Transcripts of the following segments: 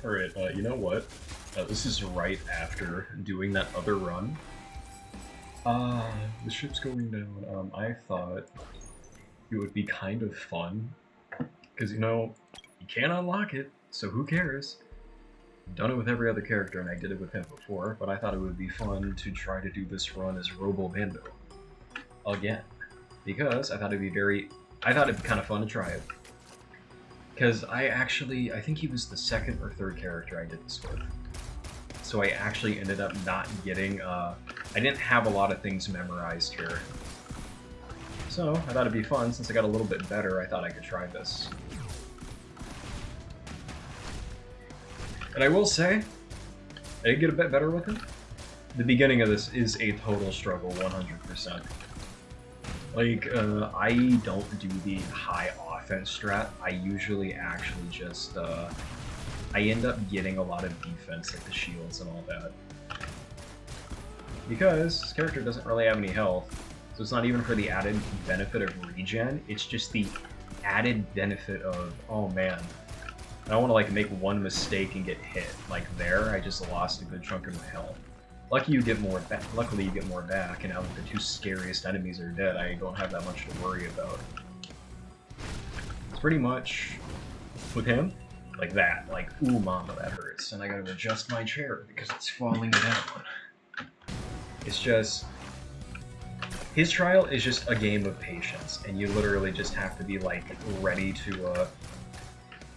Alright, you know what? This is right after doing that other run. The ship's going down. I thought it would be kind of fun. Because, you know, you can't unlock it, so who cares? I've done it with every other character, and I did it with him before, but I thought it would be fun to try to do this run as Robomando. Again. Because I thought it'd be kind of fun to try it. Because I think he was the second or third character I did this with. So I actually ended up not getting, I didn't have a lot of things memorized here. So I thought it'd be fun, since I got a little bit better, I thought I could try this. And I will say, I did get a bit better with him. The beginning of this is a total struggle, 100%. Like, I don't do the high offense strat. I usually actually just, I end up getting a lot of defense, like the shields and all that. Because this character doesn't really have any health, so it's not even for the added benefit of regen, it's just the added benefit of, oh man, I don't want to like make one mistake and get hit. Like there, I just lost a good chunk of my health. Luckily you get more back, and now that the two scariest enemies are dead, I don't have that much to worry about. It's pretty much, with him, like that. Like, ooh mama, that hurts. And I gotta adjust my chair because it's falling down. It's just... His trial is just a game of patience, and you literally just have to be, like, ready to,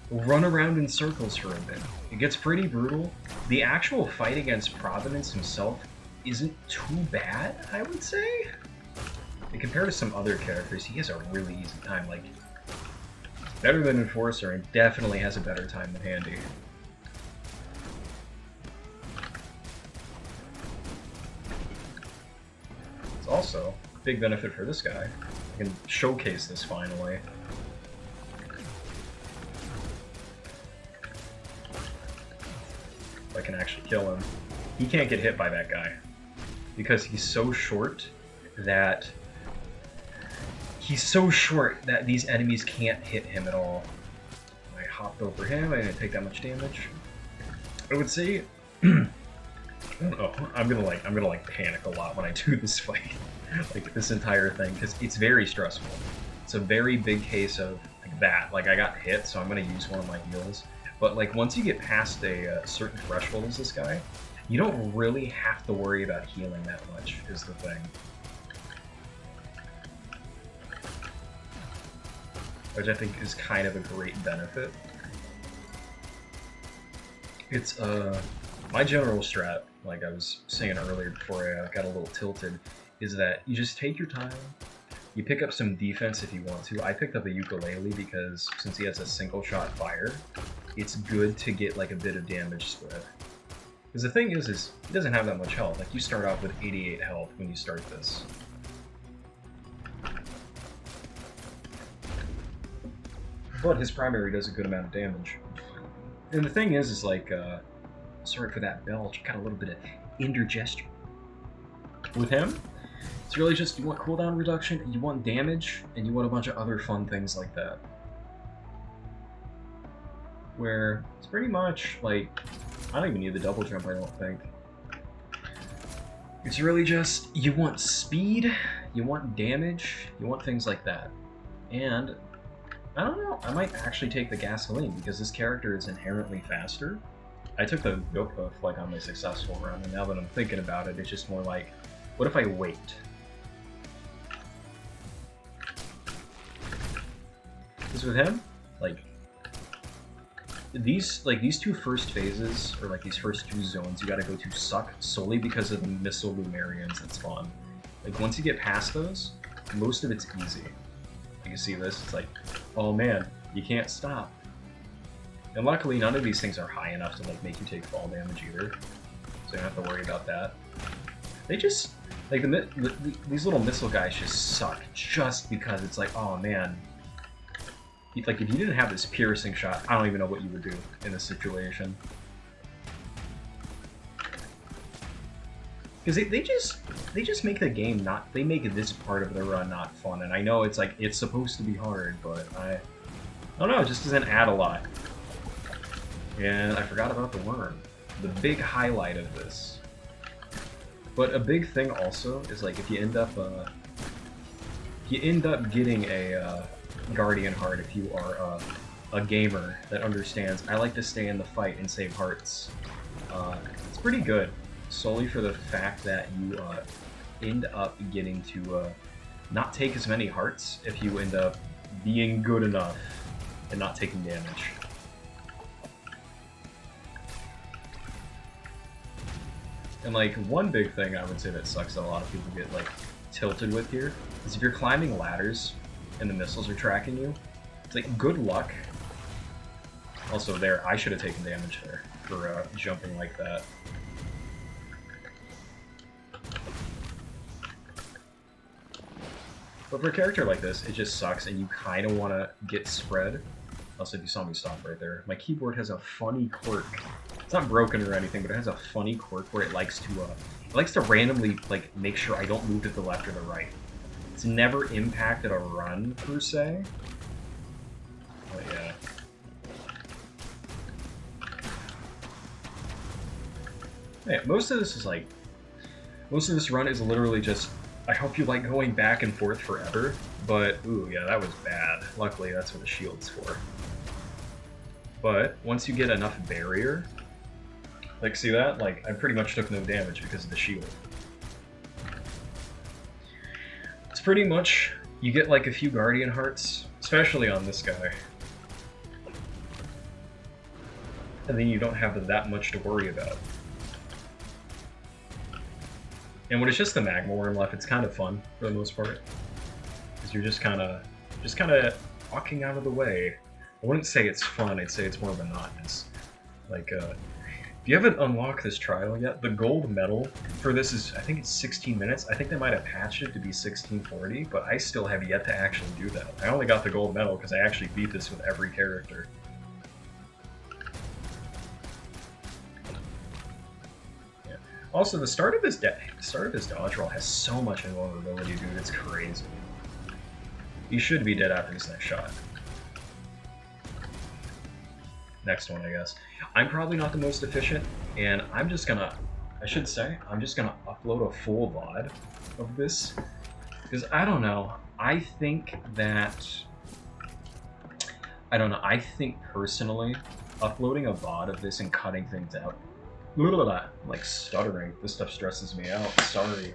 run around in circles for a bit. It gets pretty brutal. The actual fight against Providence himself isn't too bad, I would say. And compared to some other characters, he has a really easy time. Like, better than Enforcer, and definitely has a better time than Handy. It's also a big benefit for this guy. I can showcase this finally. I can actually kill him. He can't get hit by that guy because he's so short that these enemies can't hit him at all. I hopped over him. I didn't take that much damage. I would say, oh, I'm gonna panic a lot when I do this fight, like this entire thing, because it's very stressful. It's a very big case of like that. Like I got hit, so I'm gonna use one of my heals. But like once you get past a certain threshold as this guy, you don't really have to worry about healing that much, is the thing. Which I think is kind of a great benefit. It's my general strat, like I was saying earlier before I got a little tilted, is that you just take your time. You pick up some defense if you want to. I picked up a ukulele because since he has a single shot fire, it's good to get like a bit of damage spread. Because the thing is he doesn't have that much health. Like you start off with 88 health when you start this. But his primary does a good amount of damage. And the thing is like, sorry for that belch, got a little bit of indigestion. With him, it's really just, you want cooldown reduction, you want damage, and you want a bunch of other fun things like that. Where it's pretty much like, I don't even need the double jump, I don't think. It's really just, you want speed, you want damage, you want things like that. And, I don't know, I might actually take the gasoline because this character is inherently faster. I took the goat hoof like on my successful run, and now that I'm thinking about it, it's just more like, what if I wait? Because with him, like, these two first phases, or like these first two zones, you gotta go to suck solely because of the missile Lumerians that spawn. Like once you get past those, most of it's easy. You can see this, it's like, oh man, you can't stop. And luckily none of these things are high enough to like make you take fall damage either, so you don't have to worry about that. They just, like these little missile guys just suck just because it's like, oh man, like if you didn't have this piercing shot, I don't even know what you would do in this situation. Because they just make the game not, they make this part of the run not fun. And I know it's like, it's supposed to be hard, but I don't know, it just doesn't add a lot. And I forgot about the worm. The big highlight of this. But a big thing also is like if you end up getting a Guardian Heart if you are a gamer that understands I like to stay in the fight and save hearts. It's pretty good, solely for the fact that you end up getting to not take as many hearts if you end up being good enough and not taking damage. And like one big thing I would say that sucks that a lot of people get like tilted with here is if you're climbing ladders and the missiles are tracking you, it's like good luck. Also there, I should have taken damage there for jumping like that. But for a character like this, it just sucks and you kind of want to get spread. Also, if you saw me stop right there, my keyboard has a funny quirk. It's not broken or anything, but it has a funny quirk where it likes to randomly like make sure I don't move to the left or the right. It's never impacted a run per se. But yeah. Yeah, most of this run is literally just, I hope you like going back and forth forever, but ooh, yeah, that was bad. Luckily, that's what the shield's for. But once you get enough barrier, like see that? Like I pretty much took no damage because of the shield. It's pretty much, you get like a few Guardian Hearts, especially on this guy. And then you don't have that much to worry about. And when it's just the magma worm left, it's kind of fun for the most part, because you're just kind of walking out of the way. I wouldn't say it's fun; I'd say it's more monotonous. Like, if you haven't unlocked this trial yet, the gold medal for this is, I think it's 16 minutes. I think they might have patched it to be 1640, but I still have yet to actually do that. I only got the gold medal because I actually beat this with every character. Also, the start of his dodge roll has so much invulnerability, dude. It's crazy. He should be dead after his next shot. Next one, I guess. I'm probably not the most efficient, and I'm just gonna upload a full VOD of this. Because I don't know. I think personally, uploading a VOD of this and cutting things out, I'm like stuttering. This stuff stresses me out. Sorry.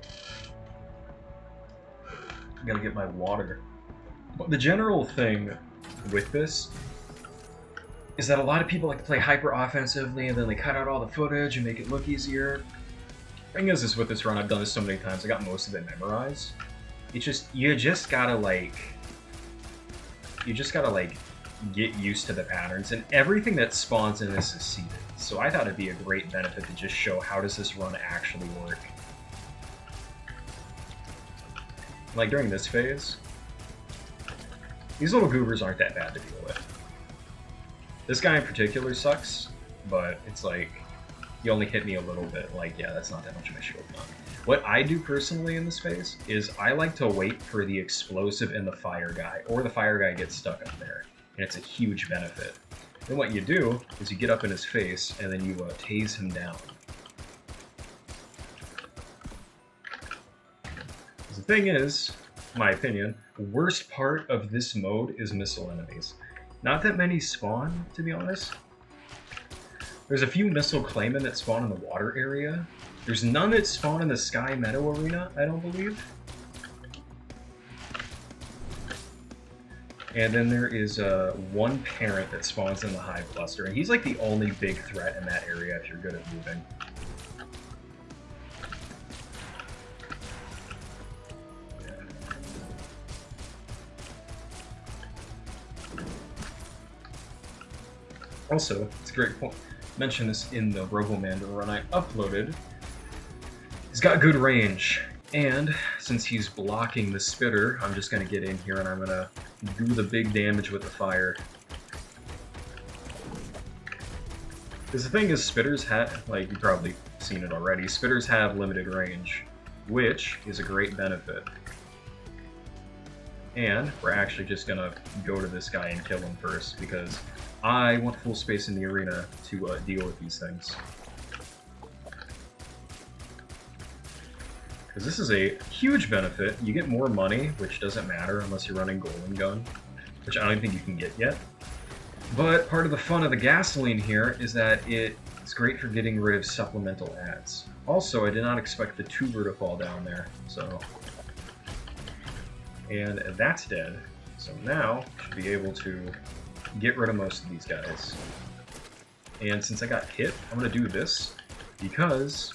I gotta get my water. But the general thing with this is that a lot of people like to play hyper offensively and then they cut out all the footage and make it look easier. The thing is with this run, I've done this so many times, I got most of it memorized. It's just, you just gotta get used to the patterns, and everything that spawns in this is seeded. So I thought it'd be a great benefit to just show how does this run actually work. Like during this phase, these little goobers aren't that bad to deal with. This guy in particular sucks, but it's like, you only hit me a little bit. Like, yeah, that's not that much of a shield knock. What I do personally in this phase is I like to wait for the explosive and the fire guy, or the fire guy gets stuck up there, and it's a huge benefit. Then what you do is you get up in his face and then you tase him down. The thing is, in my opinion, the worst part of this mode is missile enemies. Not that many spawn, to be honest. There's a few missile claymon that spawn in the water area. There's none that spawn in the Sky Meadow Arena, I don't believe. And then there is one parent that spawns in the Hive Cluster, and he's like the only big threat in that area if you're good at moving. Also, it's a great point. Mention this in the Robomando run I uploaded. He's got good range, and since he's blocking the spitter, I'm just gonna get in here and I'm gonna do the big damage with the fire. Because the thing is, spitters have, like, you've probably seen it already, spitters have limited range, which is a great benefit. And we're actually just gonna go to this guy and kill him first, because I want full space in the arena to deal with these things. Because this is a huge benefit. You get more money, which doesn't matter unless you're running Golden Gun, which I don't think you can get yet. But part of the fun of the gasoline here is that it's great for getting rid of supplemental ads. Also, I did not expect the tuber to fall down there, so... And that's dead. So now, I should be able to get rid of most of these guys. And since I got hit, I'm going to do this, because...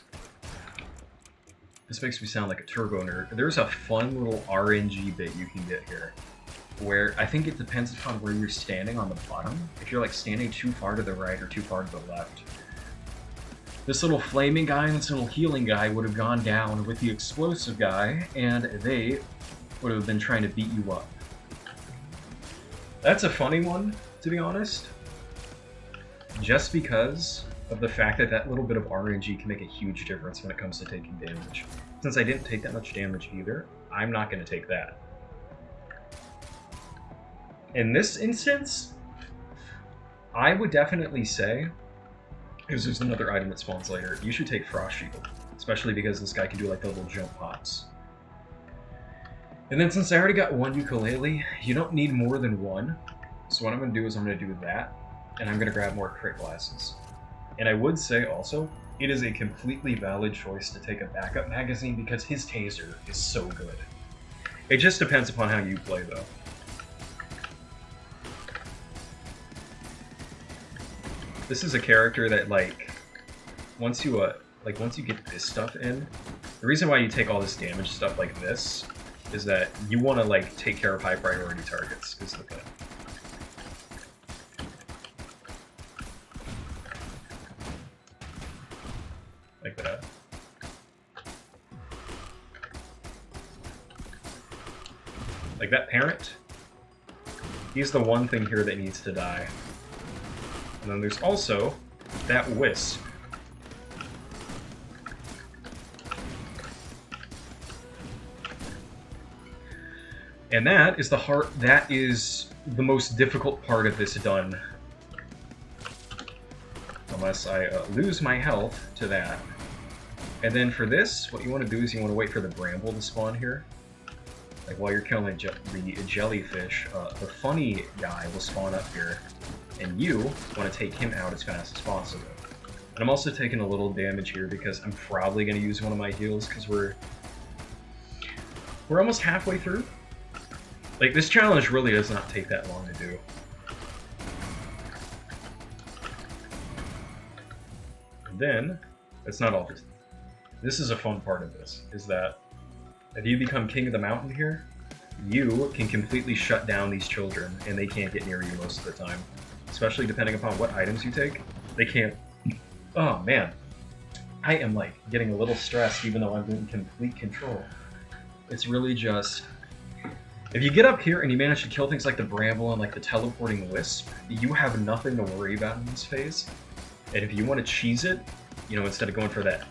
This makes me sound like a turbo nerd. There's a fun little RNG bit you can get here, where I think it depends upon where you're standing on the bottom. If you're like standing too far to the right or too far to the left. This little flaming guy and this little healing guy would have gone down with the explosive guy, and they would have been trying to beat you up. That's a funny one, to be honest. Just because of the fact that that little bit of RNG can make a huge difference when it comes to taking damage. Since I didn't take that much damage either, I'm not going to take that. In this instance, I would definitely say, because there's another item that spawns later, you should take Frost Shield. Especially because this guy can do like the little jump hops. And then since I already got one ukulele, you don't need more than one. So what I'm going to do is I'm going to do that, and I'm going to grab more crit glasses. And I would say also, it is a completely valid choice to take a backup magazine because his taser is so good. It just depends upon how you play though. This is a character that once you get this stuff in, the reason why you take all this damage stuff like this is that you want to take care of high priority targets. Because look at it. Like that. Like that parent, he's the one thing here that needs to die. And then there's also that wisp. And that is the most difficult part of this done. Unless I lose my health to that. And then for this, what you want to do is you want to wait for the bramble to spawn here. Like while you're killing the jellyfish, the funny guy will spawn up here, and you want to take him out as fast as possible. And I'm also taking a little damage here because I'm probably going to use one of my heals because we're almost halfway through. Like, this challenge really does not take that long to do. And then, that's not all. This is a fun part of this, is that if you become king of the mountain here, you can completely shut down these children, and they can't get near you most of the time. Especially depending upon what items you take. They can't... Oh, man. I am, getting a little stressed, even though I'm in complete control. It's really just... If you get up here and you manage to kill things like the bramble and the teleporting wisp, you have nothing to worry about in this phase. And if you want to cheese it, instead of going for that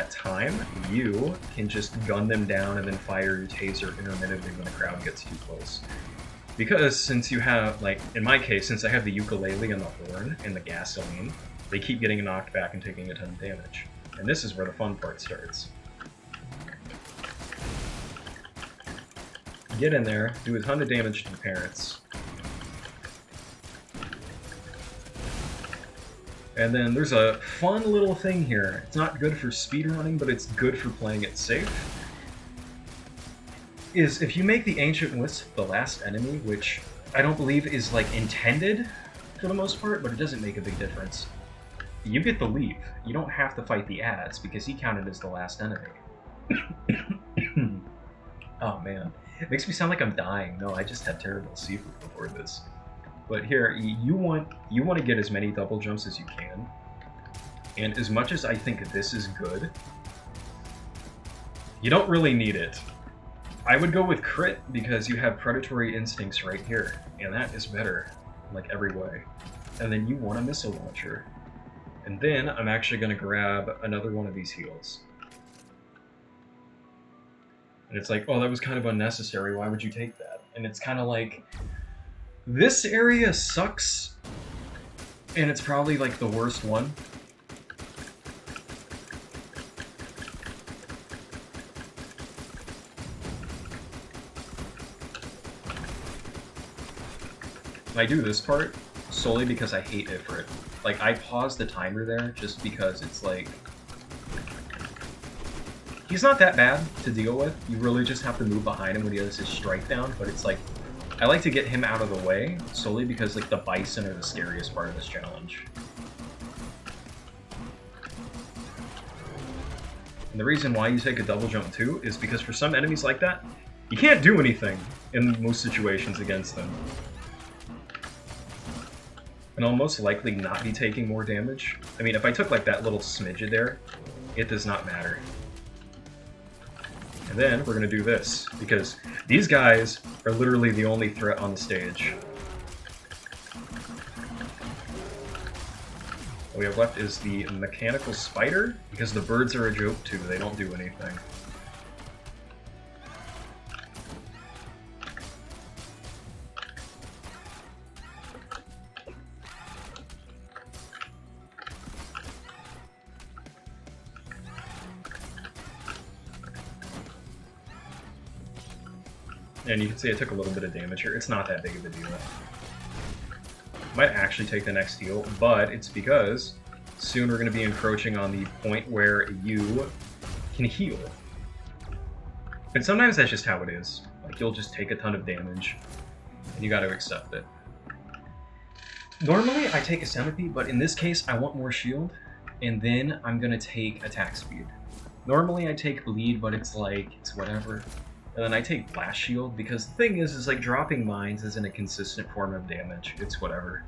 time, you can just gun them down and then fire your taser intermittently when the crowd gets too close. Because since you have, in my case, since I have the ukulele and the horn and the gasoline, they keep getting knocked back and taking a ton of damage. And this is where the fun part starts. Get in there, do a ton of damage to the parents. And then there's a fun little thing here. It's not good for speedrunning, but it's good for playing it safe. Is if you make the Ancient Wisp the last enemy, which I don't believe is intended for the most part, but it doesn't make a big difference. You get the leave. You don't have to fight the ads because he counted as the last enemy. Oh man. It makes me sound like I'm dying. No, I just had terrible seafood before this. But here, you want to get as many double jumps as you can. And as much as I think this is good, you don't really need it. I would go with crit because you have predatory instincts right here. And that is better, every way. And then you want a missile launcher. And then I'm actually going to grab another one of these heals. And it's oh, that was kind of unnecessary, why would you take that? And it's kind of this area sucks And it's probably like the worst one. I do this part solely because I hate Ifrit. Like, I pause the timer there just because it's like... He's not that bad to deal with. You really just have to move behind him when he does his strike down, but it's like... I like to get him out of the way solely because like the bison are the scariest part of this challenge. And the reason why you take a double jump too is because for some enemies like that, you can't do anything in most situations against them. And I'll most likely not be taking more damage. I mean, if I took like that little smidge there, it does not matter. And then we're going to do this, because these guys are literally the only threat on the stage. What we have left is the mechanical spider, because the birds are a joke too, they don't do anything. And you can see I took a little bit of damage here. It's not that big of a deal. Might actually take the next heal, but it's because soon we're going to be encroaching on the point where you can heal. And sometimes that's just how it is. Like, you'll just take a ton of damage, and you got to accept it. Normally, I take a centipede, but in this case, I want more shield, and then I'm going to take attack speed. Normally, I take bleed, but it's like, it's whatever. And then I take blast shield, because the thing is like dropping mines isn't a consistent form of damage. It's whatever.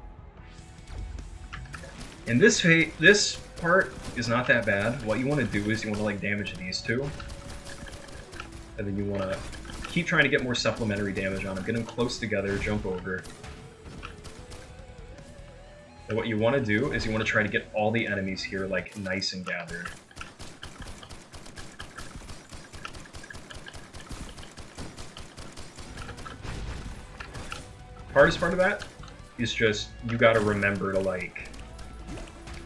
And this part is not that bad. What you want to do is you want to like damage these two. And then you want to keep trying to get more supplementary damage on them. Get them close together, jump over. And what you want to do is you want to try to get all the enemies here like nice and gathered. Hardest part of that is just you gotta remember to like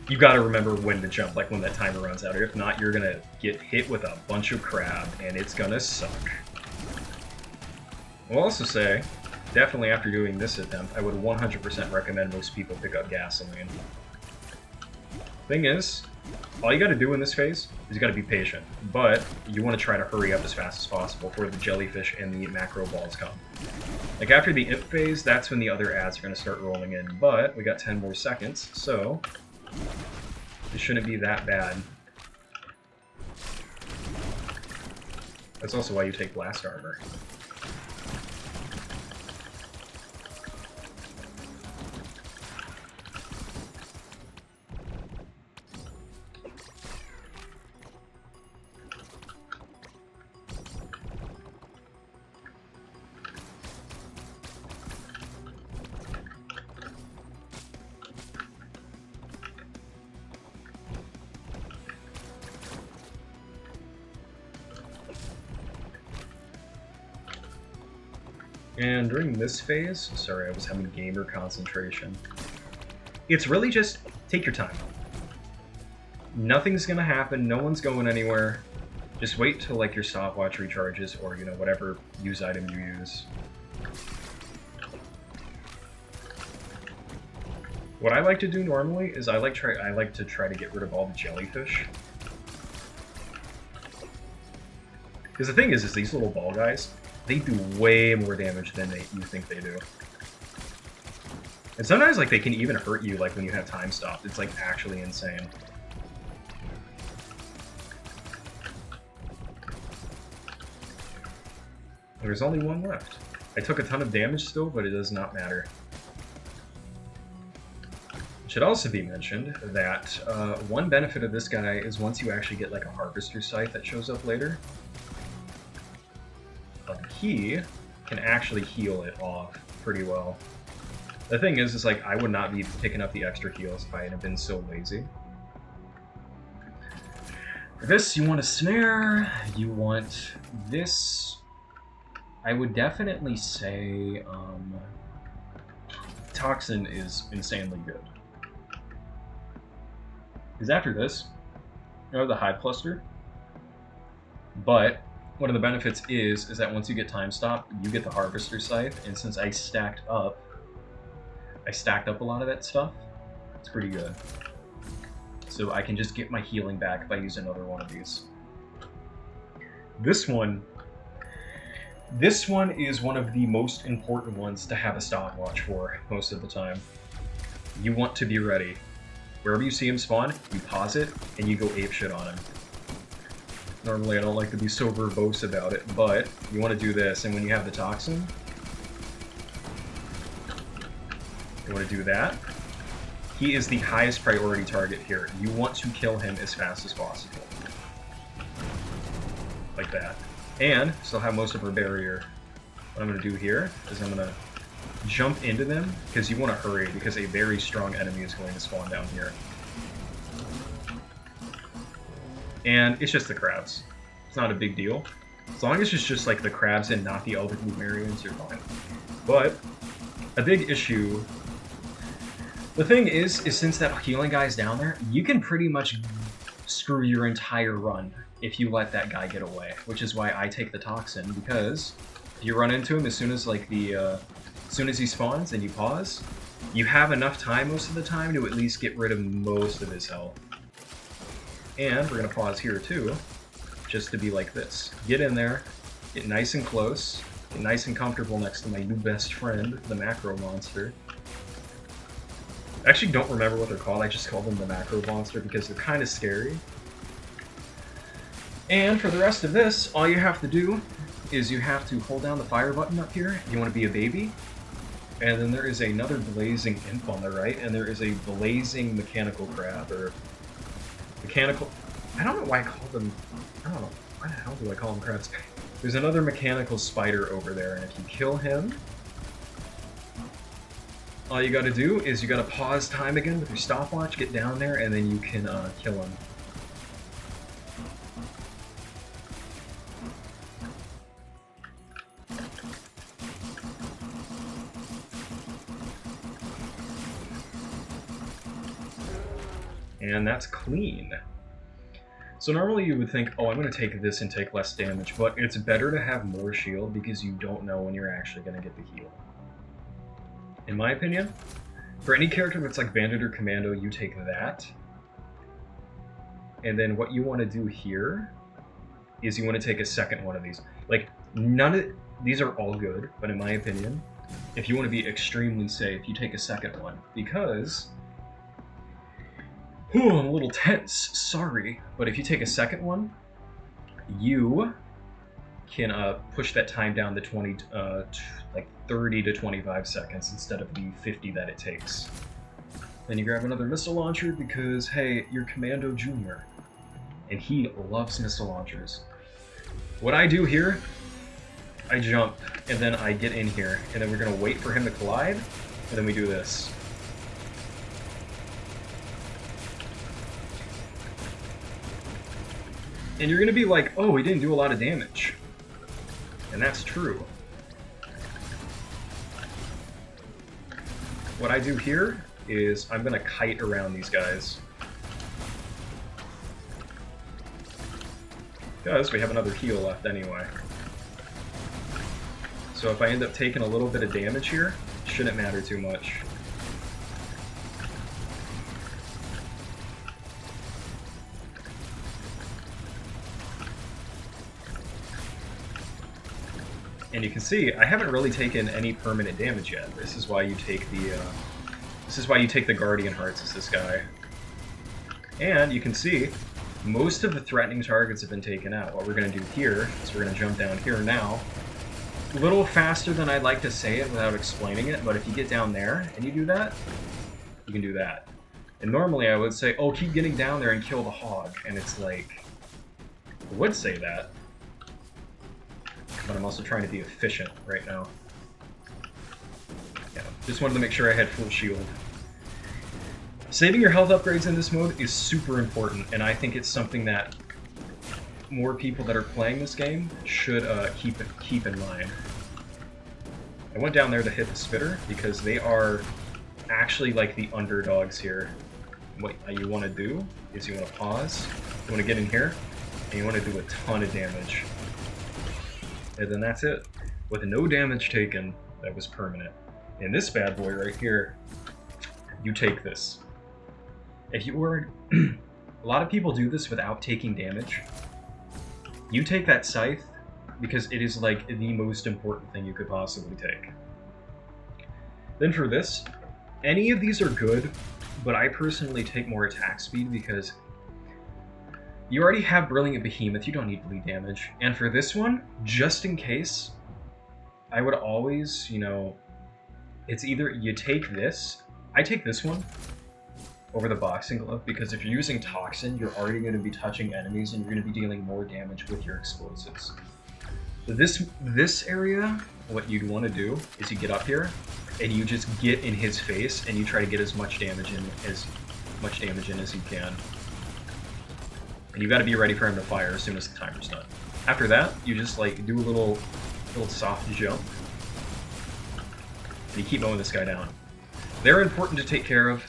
you gotta remember when to jump, like when that timer runs out, or if not you're gonna get hit with a bunch of crab and it's gonna suck. I'll also say, definitely after doing this attempt, I would 100% recommend most people pick up gasoline. Thing is, all you gotta do in this phase is you gotta be patient, but you want to try to hurry up as fast as possible before the jellyfish and the macro balls come. Like after the imp phase, that's when the other ads are going to start rolling in, but we got 10 more seconds, so it shouldn't be that bad. That's also why you take blast armor. And during this phase, sorry, I was having gamer concentration. It's really just take your time. Nothing's gonna happen, no one's going anywhere. Just wait till like your stopwatch recharges or, you know, whatever use item you use. What I like to do normally is I like to try to get rid of all the jellyfish. Because the thing is these little ball guys, they do way more damage than you think they do. And sometimes like they can even hurt you like when you have time stopped. It's like actually insane. There's only one left. I took a ton of damage still, but it does not matter. It should also be mentioned that one benefit of this guy is once you actually get like a harvester scythe that shows up later, he can actually heal it off pretty well. The thing is like I would not be picking up the extra heals if I hadn't been so lazy. For this, you want a snare, you want this. I would definitely say Toxin is insanely good. Because after this, you have the hive cluster. But one of the benefits is that once you get time stop, you get the harvester scythe, and since I stacked up a lot of that stuff, it's pretty good. So I can just get my healing back if I use another one of these. This one is one of the most important ones to have a stopwatch for most of the time. You want to be ready. Wherever you see him spawn, you pause it, and you go apeshit on him. Normally I don't like to be so verbose about it, but you want to do this, and when you have the toxin, you want to do that. He is the highest priority target here. You want to kill him as fast as possible. Like that. And still have most of our barrier. What I'm going to do here is I'm going to jump into them, because you want to hurry, because a very strong enemy is going to spawn down here. And it's just the crabs. It's not a big deal. As long as it's just like the crabs and not the other Lumarians, you're fine. But a big issue... The thing is since that healing guy's down there, you can pretty much screw your entire run if you let that guy get away. Which is why I take the toxin, because if you run into him as soon as like as soon as he spawns and you pause, you have enough time most of the time to at least get rid of most of his health. And we're going to pause here too, just to be like this. Get in there, get nice and close, get nice and comfortable next to my new best friend, the macro monster. I actually don't remember what they're called, I just call them the macro monster because they're kind of scary. And for the rest of this, all you have to do is you have to hold down the fire button up here if you want to be a baby. And then there is another blazing imp on the right, and there is a blazing mechanical crab, or mechanical... I don't know why I call them... I don't know. Why the hell do I call them crabs? There's another mechanical spider over there, and if you kill him, all you gotta do is you gotta pause time again with your stopwatch, get down there, and then you can kill him. And that's clean. So normally you would think, oh, I'm going to take this and take less damage, but it's better to have more shield because you don't know when you're actually going to get the heal. In my opinion, for any character that's like Bandit or Commando, you take that. And then what you want to do here is you want to take a second one of these. Like, none of these are all good, but in my opinion, if you want to be extremely safe, you take a second one, because... Ooh, I'm a little tense, sorry. But if you take a second one, you can push that time down to like 30 to 25 seconds instead of the 50 that it takes. Then you grab another missile launcher because, hey, you're Commando Junior, and he loves missile launchers. What I do here, I jump, and then I get in here, and then we're going to wait for him to collide, and then we do this. And you're going to be like, oh, he didn't do a lot of damage. And that's true. What I do here is I'm going to kite around these guys. Because we have another heal left anyway. So if I end up taking a little bit of damage here, it shouldn't matter too much. And you can see, I haven't really taken any permanent damage yet. This is why you take the Guardian Hearts as this guy. And you can see, most of the threatening targets have been taken out. What we're going to do here is we're going to jump down here now. A little faster than I'd like to say it without explaining it, but if you get down there and you do that, you can do that. And normally I would say, oh, keep getting down there and kill the hog. And it's like, I would say that. But I'm also trying to be efficient right now. Yeah, just wanted to make sure I had full shield. Saving your health upgrades in this mode is super important, and I think it's something that more people that are playing this game should keep in mind. I went down there to hit the spitter because they are actually like the underdogs here. what you want to do is you want to pause, you want to get in here, and you want to do a ton of damage. And then that's it. With no damage taken, that was permanent. And this bad boy right here, you take this. If you were... a lot of people do this without taking damage. You take that scythe because it is like the most important thing you could possibly take. Then for this, any of these are good, but I personally take more attack speed because you already have Brilliant Behemoth, you don't need bleed damage. And for this one, just in case, I would always, you know, it's either you take this, I take this one over the Boxing Glove, because if you're using Toxin, you're already going to be touching enemies and you're going to be dealing more damage with your explosives. This area, what you'd want to do is you get up here and you just get in his face and you try to get as much damage in as you can. And you got to be ready for him to fire as soon as the timer's done. After that, you just like do a little soft jump and you keep mowing this guy down. They're important to take care of.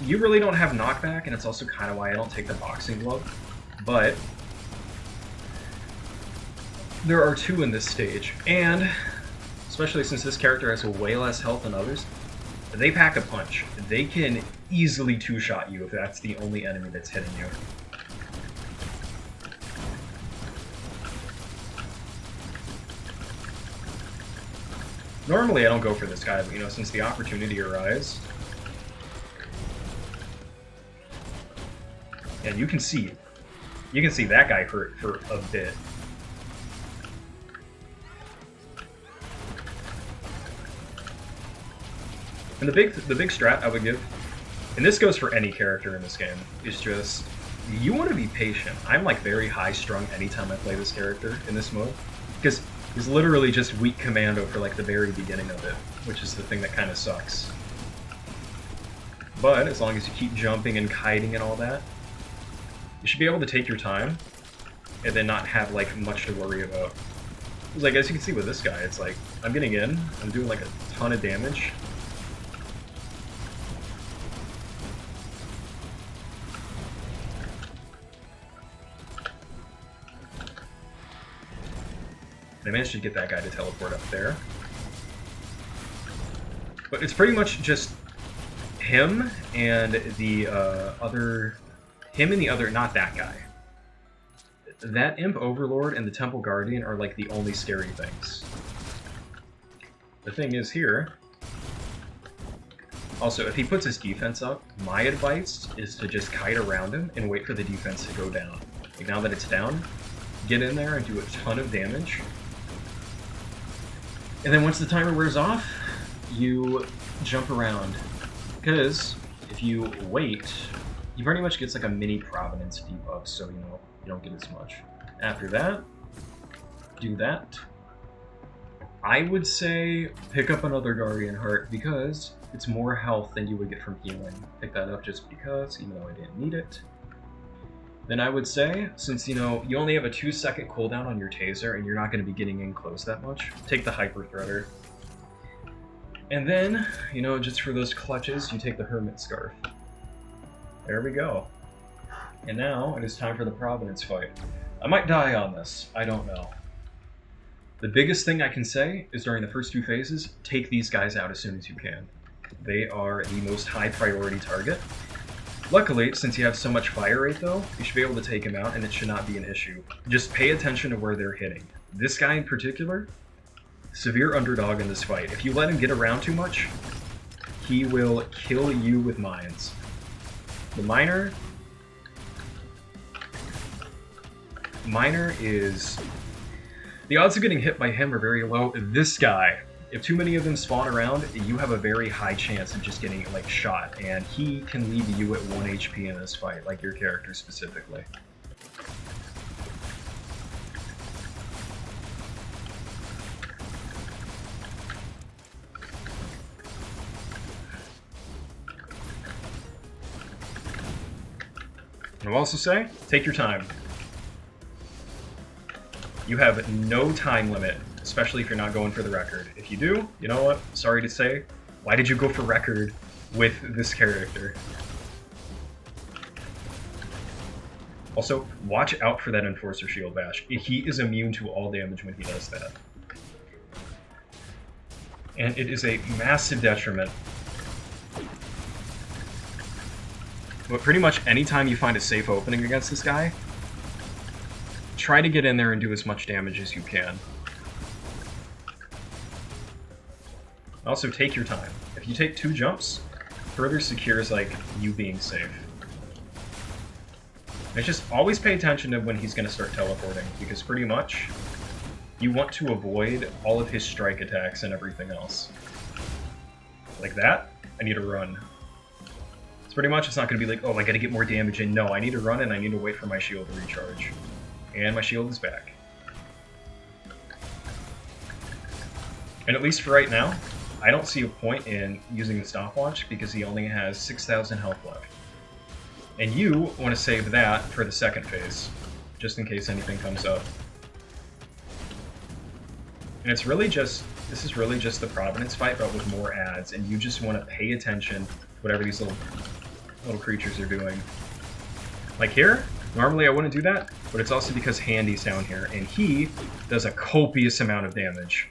You really don't have knockback, and it's also kind of why I don't take the Boxing Glove, but there are two in this stage, and especially since this character has way less health than others, they pack a punch. They can easily two-shot you if that's the only enemy that's hitting you. Normally I don't go for this guy, but you know, since the opportunity arises, and you can see that guy for a bit. And the big strat I would give, and this goes for any character in this game, is just you want to be patient. I'm like very high strung anytime I play this character in this mode, because he's literally just weak commando for like the very beginning of it, which is the thing that kind of sucks. But as long as you keep jumping and kiting and all that, you should be able to take your time and then not have like much to worry about. Because like as you can see with this guy, it's like I'm getting in, I'm doing like a ton of damage. And I managed to get that guy to teleport up there. But it's pretty much just him and the other... not that guy. That Imp Overlord and the Temple Guardian are like the only scary things. The thing is here... Also, if he puts his defense up, my advice is to just kite around him and wait for the defense to go down. Like now that it's down, get in there and do a ton of damage. And then once the timer wears off, you jump around. Because if you wait, you pretty much get like a mini Providence debuff, so you know, you don't get as much. After that, do that. I would say pick up another Guardian Heart because it's more health than you would get from healing. Pick that up just because, even though I didn't need it. Then I would say, since you know you only have a 2-second cooldown on your taser and you're not going to be getting in close that much, take the Hyper Threader. And then, you know, just for those clutches, you take the Hermit Scarf. There we go. And now it is time for the Providence fight. I might die on this, I don't know. The biggest thing I can say is during the first 2 phases, take these guys out as soon as you can. They are the most high priority target. Luckily, since you have so much fire rate though, you should be able to take him out and it should not be an issue. Just pay attention to where they're hitting. This guy in particular, severe underdog in this fight. If you let him get around too much, he will kill you with mines. The Miner is... The odds of getting hit by him are very low. This guy, if too many of them spawn around, you have a very high chance of just getting like shot, and he can leave you at 1 HP in this fight, like your character specifically. And I'll also say, take your time. You have no time limit, especially if you're not going for the record. If you do, you know what? Sorry to say, why did you go for record with this character? Also, watch out for that Enforcer Shield Bash. He is immune to all damage when he does that. And it is a massive detriment. But pretty much anytime you find a safe opening against this guy, try to get in there and do as much damage as you can. Also, take your time. If you take 2 jumps, further secures, like, you being safe. And just always pay attention to when he's going to start teleporting, because pretty much you want to avoid all of his strike attacks and everything else. Like that, I need to run. It's pretty much, it's not going to be like, oh, I got to get more damage in. No, I need to run and I need to wait for my shield to recharge. And my shield is back. And at least for right now, I don't see a point in using the stopwatch because he only has 6,000 health left. And you want to save that for the second phase, just in case anything comes up. And it's really just, this is really just the Providence fight, but with more ads, and you just want to pay attention to whatever these little creatures are doing. Like here, normally I wouldn't do that, but it's also because Handy's down here, and he does a copious amount of damage.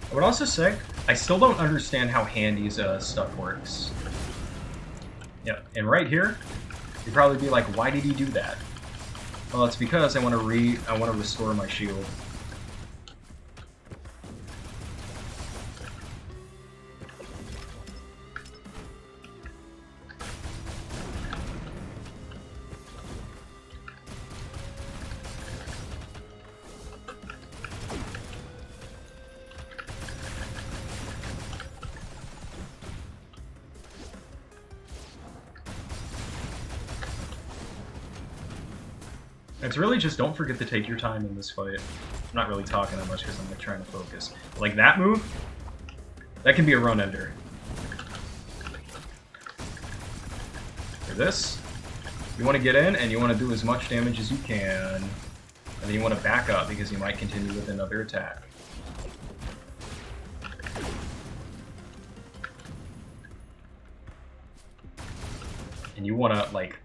I would also say, I still don't understand how Handy's stuff works. Yeah, and right here, you'd probably be like, why did he do that? Well, it's because I want to restore my shield. It's really just don't forget to take your time in this fight. I'm not really talking that much because I'm like trying to focus. But like that move, that can be a run ender. For this, you want to get in and you want to do as much damage as you can. And then you want to back up because you might continue with another attack. And you want to like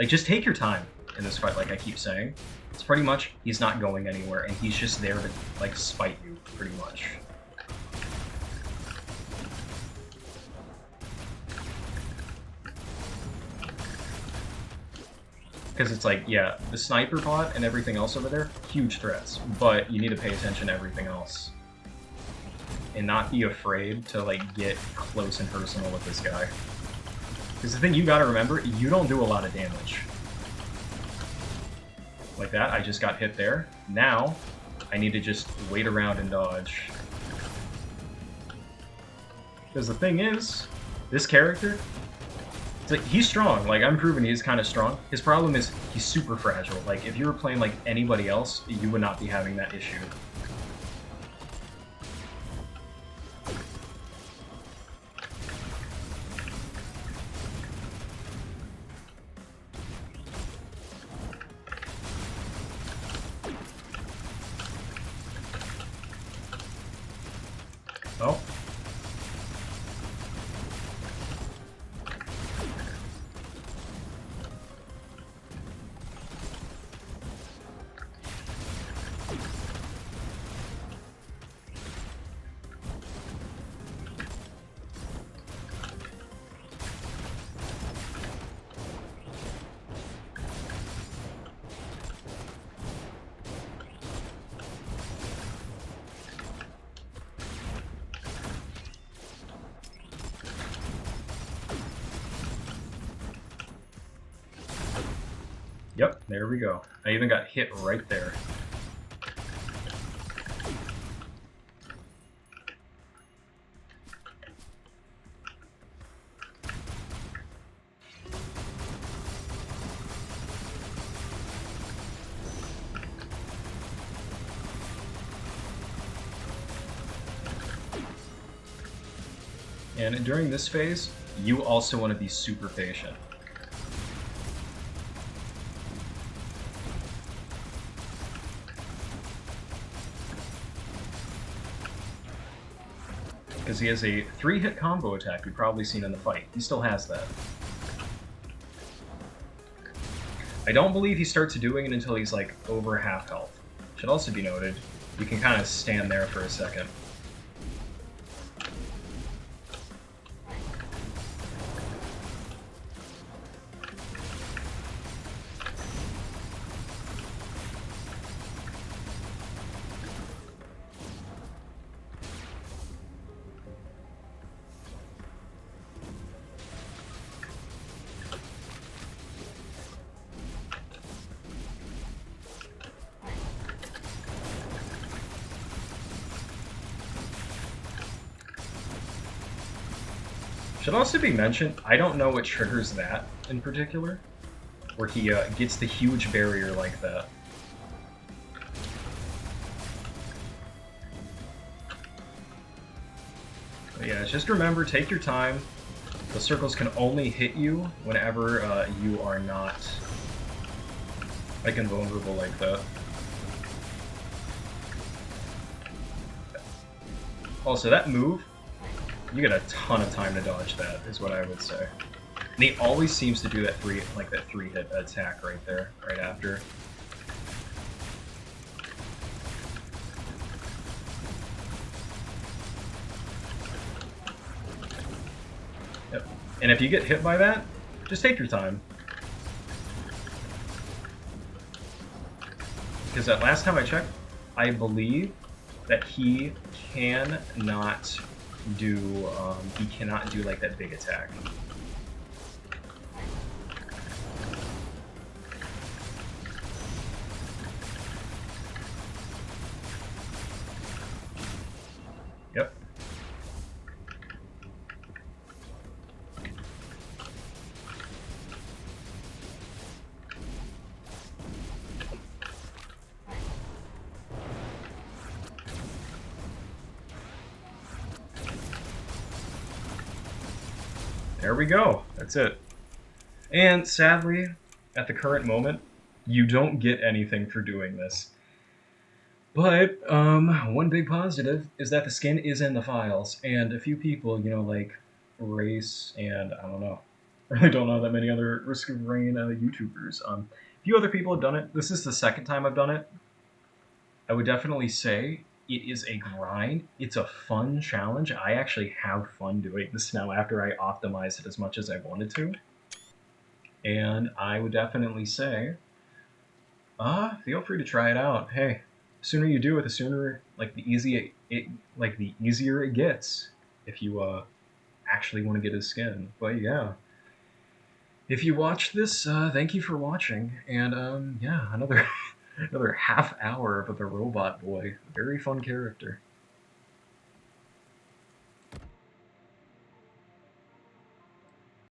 just take your time in this fight, like I keep saying. It's pretty much, he's not going anywhere, and he's just there to, like, spite you, pretty much. Because it's like, yeah, the sniper bot and everything else over there, huge threats, but you need to pay attention to everything else. And not be afraid to, like, get close and personal with this guy. Because the thing you gotta remember, you don't do a lot of damage. Like that, I just got hit there. Now, I need to just wait around and dodge. Because the thing is, this character, it's like, he's strong. Like, I'm proving he's kind of strong. His problem is, he's super fragile. Like, if you were playing like anybody else, you would not be having that issue. Oh. Yep, there we go. I even got hit right there. And during this phase, you also want to be super patient. Because he has a 3-hit combo attack you've probably seen in the fight. He still has that. I don't believe he starts doing it until he's like over half health. Should also be noted, you can kind of stand there for a second. Should also be mentioned, I don't know what triggers that in particular, where he gets the huge barrier like that. But yeah, just remember, take your time. The circles can only hit you whenever you are not like invulnerable like that. Also, that move, you get a ton of time to dodge that, is what I would say. And he always seems to do that three-hit attack right there, right after. Yep. And if you get hit by that, just take your time. Because that last time I checked, I believe that he cannot do like that big attack. Yep. There we go. That's it. And sadly, at the current moment, you don't get anything for doing this. But one big positive is that the skin is in the files, and a few people, you know, like Race and I don't know, I really don't know that many other Risk of Rain YouTubers. A few other people have done it. This is the second time I've done it. I would definitely say it is a grind. It's a fun challenge. I actually have fun doing this now after I optimized it as much as I wanted to. And I would definitely say, feel free to try it out. Hey, the sooner you do it, the sooner the easier it gets if you actually want to get his skin. But yeah. If you watched this, thank you for watching. And yeah, another half hour of the Robot Boy. Very fun character.